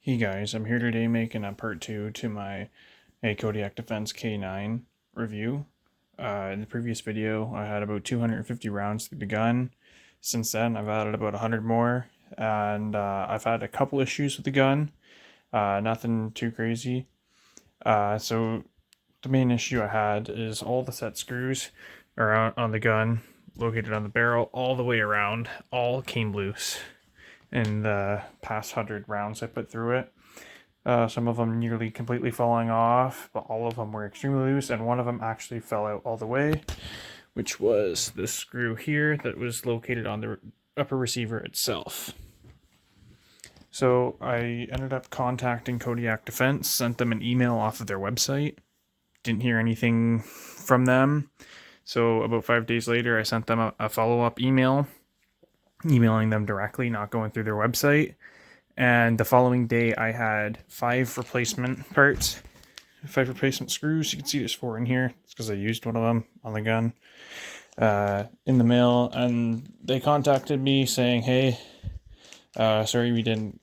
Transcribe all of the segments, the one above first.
Hey guys, I'm here today making a part 2 to my Kodiak Defense K9 review. In the previous video, I had about 250 rounds through the gun. Since then, I've added about 100 more, and I've had a couple issues with the gun. Nothing too crazy. So the main issue I had is all the set screws are on the gun, located on the barrel, all the way around, all came loose in the past 100 rounds I put through it. Some of them nearly completely falling off, but all of them were extremely loose, and one of them actually fell out all the way, which was the screw here that was located on the upper receiver itself. So I ended up contacting Kodiak Defense, sent them an email off of their website, didn't hear anything from them. So about 5 days later, I sent them a follow-up email, emailing them directly, not going through their website. And the following day, I had 5 replacement parts, 5 replacement screws. You can see there's 4 in here. It's because I used one of them on the gun in the mail. And they contacted me saying, hey, sorry we didn't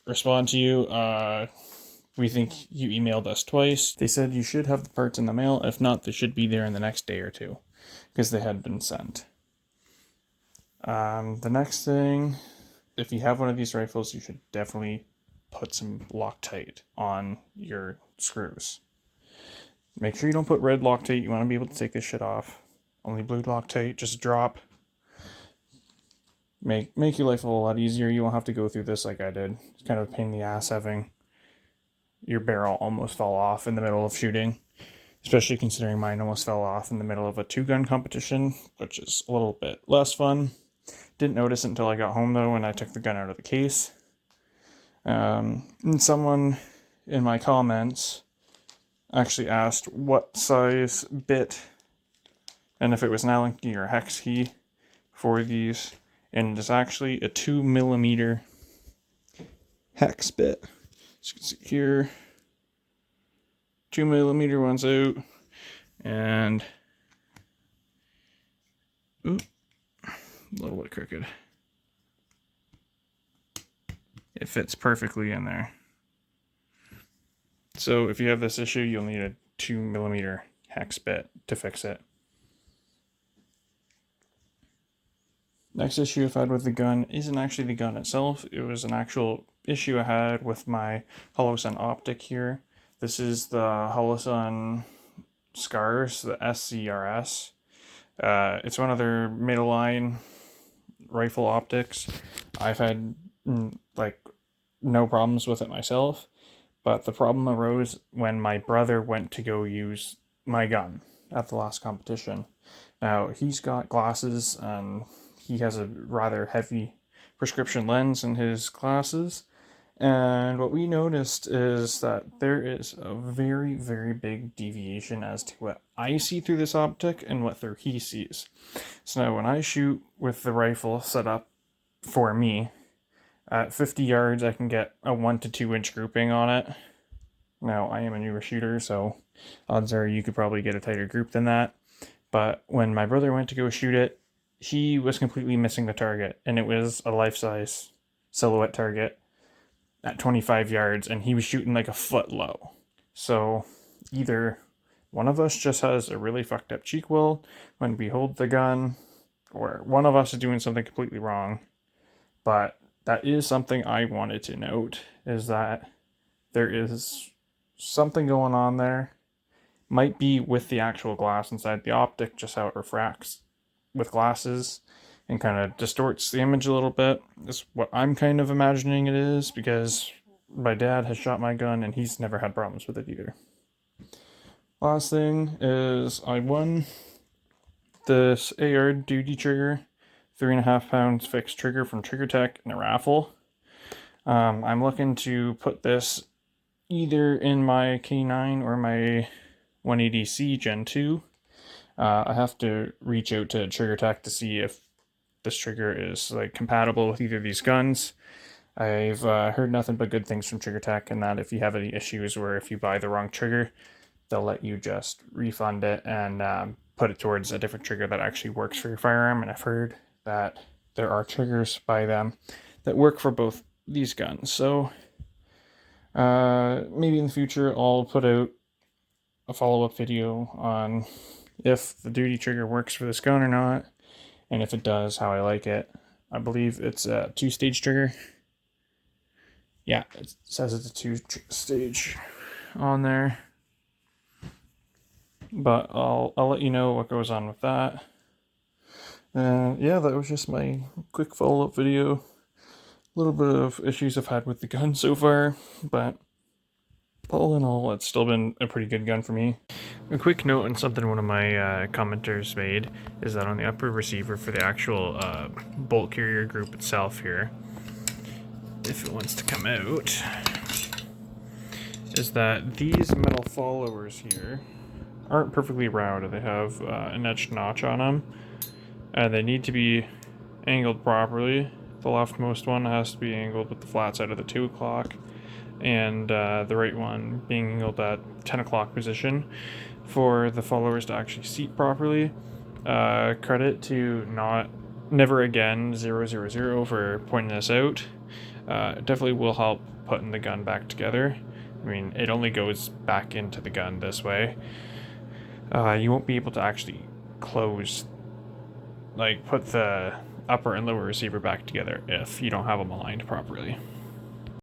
respond to you. We think you emailed us twice. They said you should have the parts in the mail. If not, they should be there in the next day or two because they had been sent. The next thing, if you have one of these rifles, you should definitely put some Loctite on your screws. Make sure you don't put red Loctite. You want to be able to take this shit off. Only blue Loctite, just drop. Make your life a whole lot easier. You won't have to go through this like I did. It's kind of a pain in the ass having your barrel almost fall off in the middle of shooting. Especially considering mine almost fell off in the middle of a 2-gun competition, which is a little bit less fun. Didn't notice it until I got home, though, when I took the gun out of the case. And someone in my comments actually asked what size bit and if it was an Allen key or a hex key for these. And it's actually a 2mm hex bit. As you can see here, 2mm one's out, and a little bit crooked. It fits perfectly in there. So if you have this issue, you'll need a 2mm hex bit to fix it. Next issue I've had with the gun isn't actually the gun itself. It was an actual issue I had with my Holosun optic here. This is the Holosun Scars, the SCRS. It's one of their middle line rifle optics. I've had no problems with it myself, but the problem arose when my brother went to go use my gun at the last competition. Now, he's got glasses and he has a rather heavy prescription lens in his glasses. And what we noticed is that there is a very, very big deviation as to what I see through this optic and what he sees. So now when I shoot with the rifle set up for me, at 50 yards I can get a 1 to 2 inch grouping on it. Now I am a newer shooter, so odds are you could probably get a tighter group than that. But when my brother went to go shoot it, he was completely missing the target, and it was a life-size silhouette target at 25 yards, and he was shooting like a foot low. So either one of us just has a really fucked up cheek weld when we hold the gun, or one of us is doing something completely wrong. But that is something I wanted to note, is that there is something going on there. Might be with the actual glass inside the optic, just how it refracts with glasses and kind of distorts the image a little bit. Is what I'm kind of imagining it is, because my dad has shot my gun and he's never had problems with it either. Last thing is I won this AR duty trigger, 3.5 pounds fixed trigger from Trigger Tech in a raffle. I'm looking to put this either in my K9 or my 180C Gen 2. I have to reach out to Trigger Tech to see if this trigger is compatible with either of these guns. I've heard nothing but good things from Trigger Tech, and that if you have any issues where if you buy the wrong trigger, they'll let you just refund it and put it towards a different trigger that actually works for your firearm. And I've heard that there are triggers by them that work for both these guns. So Maybe in the future I'll put out a follow-up video on if the duty trigger works for this gun or not, and if it does, how I like it. I believe it's a 2-stage trigger. Yeah, it says it's a 2-stage on there. But I'll let you know what goes on with that. Yeah, that was just my quick follow-up video. A little bit of issues I've had with the gun so far, but all in all, it's still been a pretty good gun for me. A quick note on something one of my commenters made is that on the upper receiver for the actual bolt carrier group itself here, if it wants to come out, is that these metal followers here aren't perfectly round. They have an etched notch on them, and they need to be angled properly. The leftmost one has to be angled with the flat side of the 2 o'clock, and the right one being angled at 10 o'clock position for the followers to actually seat properly. Credit to Never Again 000 for pointing this out. It definitely will help putting the gun back together. I mean, it only goes back into the gun this way. You won't be able to actually put the upper and lower receiver back together if you don't have them aligned properly.